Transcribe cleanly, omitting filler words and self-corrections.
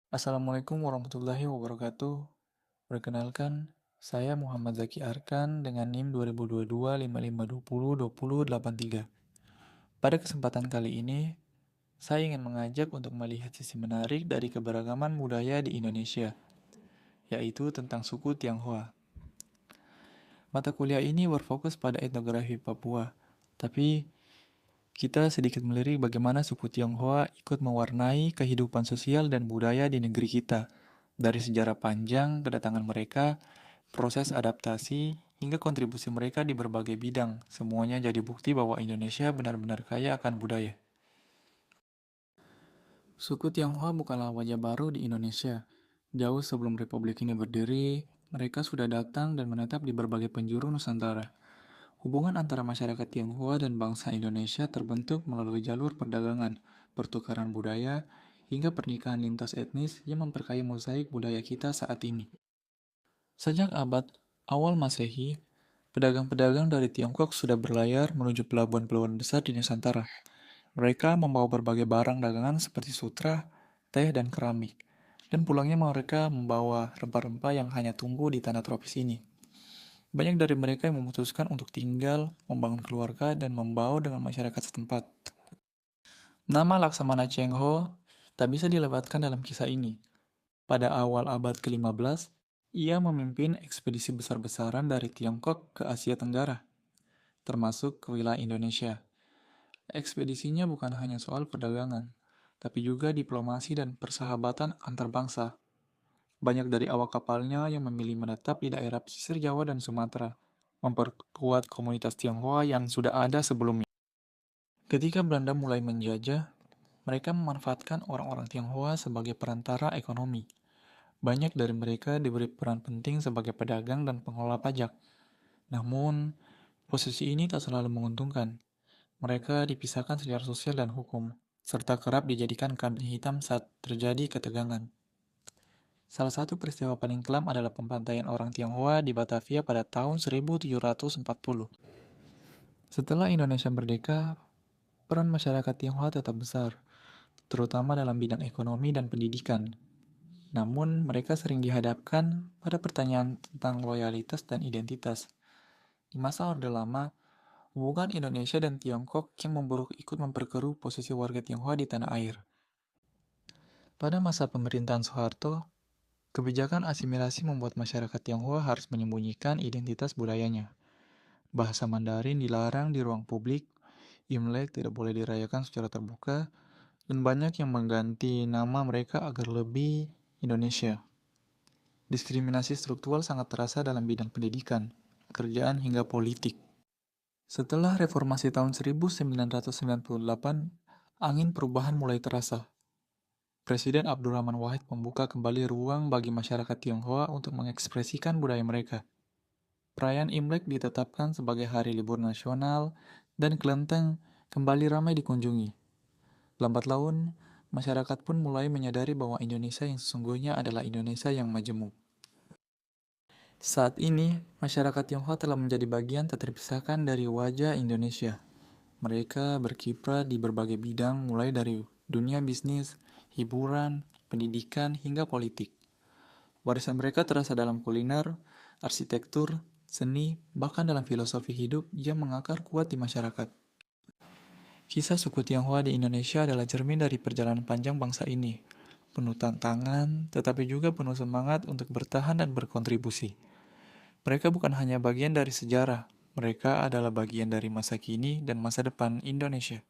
Assalamualaikum warahmatullahi wabarakatuh. Perkenalkan, saya Muhammad Zaki Arkan dengan NIM 2022 5520 2083. Pada kesempatan kali ini, saya ingin mengajak untuk melihat sisi menarik dari keberagaman budaya di Indonesia, yaitu tentang suku Tionghoa. Mata kuliah ini berfokus pada etnografi Papua, tapi kita sedikit melirik bagaimana suku Tionghoa ikut mewarnai kehidupan sosial dan budaya di negeri kita. Dari sejarah panjang kedatangan mereka, proses adaptasi, hingga kontribusi mereka di berbagai bidang, semuanya jadi bukti bahwa Indonesia benar-benar kaya akan budaya. Suku Tionghoa bukanlah wajah baru di Indonesia. Jauh sebelum Republik ini berdiri, mereka sudah datang dan menetap di berbagai penjuru Nusantara. Hubungan antara masyarakat Tionghoa dan bangsa Indonesia terbentuk melalui jalur perdagangan, pertukaran budaya, hingga pernikahan lintas etnis yang memperkaya mosaik budaya kita saat ini. Sejak abad awal Masehi, pedagang-pedagang dari Tiongkok sudah berlayar menuju pelabuhan-pelabuhan besar di Nusantara. Mereka membawa berbagai barang dagangan seperti sutra, teh, dan keramik. Dan pulangnya mereka membawa rempah-rempah yang hanya tumbuh di tanah tropis ini. Banyak dari mereka yang memutuskan untuk tinggal, membangun keluarga, dan membaur dengan masyarakat setempat. Nama Laksamana Cheng Ho tak bisa dilewatkan dalam kisah ini. Pada awal abad ke-15, ia memimpin ekspedisi besar-besaran dari Tiongkok ke Asia Tenggara, termasuk ke wilayah Indonesia. Ekspedisinya bukan hanya soal perdagangan, tapi juga diplomasi dan persahabatan antar bangsa. Banyak dari awak kapalnya yang memilih menetap di daerah pesisir Jawa dan Sumatera, memperkuat komunitas Tionghoa yang sudah ada sebelumnya. Ketika Belanda mulai menjajah, mereka memanfaatkan orang-orang Tionghoa sebagai perantara ekonomi. Banyak dari mereka diberi peran penting sebagai pedagang dan pengelola pajak. Namun, posisi ini tak selalu menguntungkan. Mereka dipisahkan secara sosial dan hukum, serta kerap dijadikan kambing hitam saat terjadi ketegangan. Salah satu peristiwa paling kelam adalah pembantaian orang Tionghoa di Batavia pada tahun 1740. Setelah Indonesia merdeka, peran masyarakat Tionghoa tetap besar, terutama dalam bidang ekonomi dan pendidikan. Namun, mereka sering dihadapkan pada pertanyaan tentang loyalitas dan identitas. Di masa Orde Lama, hubungan Indonesia dan Tiongkok yang memburuk ikut memperkeruh posisi warga Tionghoa di tanah air. Pada masa pemerintahan Soeharto, kebijakan asimilasi membuat masyarakat Tionghoa harus menyembunyikan identitas budayanya. Bahasa Mandarin dilarang di ruang publik, Imlek tidak boleh dirayakan secara terbuka, dan banyak yang mengganti nama mereka agar lebih Indonesia. Diskriminasi struktural sangat terasa dalam bidang pendidikan, pekerjaan, hingga politik. Setelah reformasi tahun 1998, angin perubahan mulai terasa. Presiden Abdurrahman Wahid membuka kembali ruang bagi masyarakat Tionghoa untuk mengekspresikan budaya mereka. Perayaan Imlek ditetapkan sebagai hari libur nasional dan kelenteng kembali ramai dikunjungi. Lambat laun, masyarakat pun mulai menyadari bahwa Indonesia yang sesungguhnya adalah Indonesia yang majemuk. Saat ini, masyarakat Tionghoa telah menjadi bagian tak terpisahkan dari wajah Indonesia. Mereka berkiprah di berbagai bidang mulai dari dunia bisnis, hiburan, pendidikan, hingga politik. Warisan mereka terasa dalam kuliner, arsitektur, seni, bahkan dalam filosofi hidup yang mengakar kuat di masyarakat. Kisah suku Tionghoa di Indonesia adalah cermin dari perjalanan panjang bangsa ini. Penuh tantangan, tetapi juga penuh semangat untuk bertahan dan berkontribusi. Mereka bukan hanya bagian dari sejarah, mereka adalah bagian dari masa kini dan masa depan Indonesia.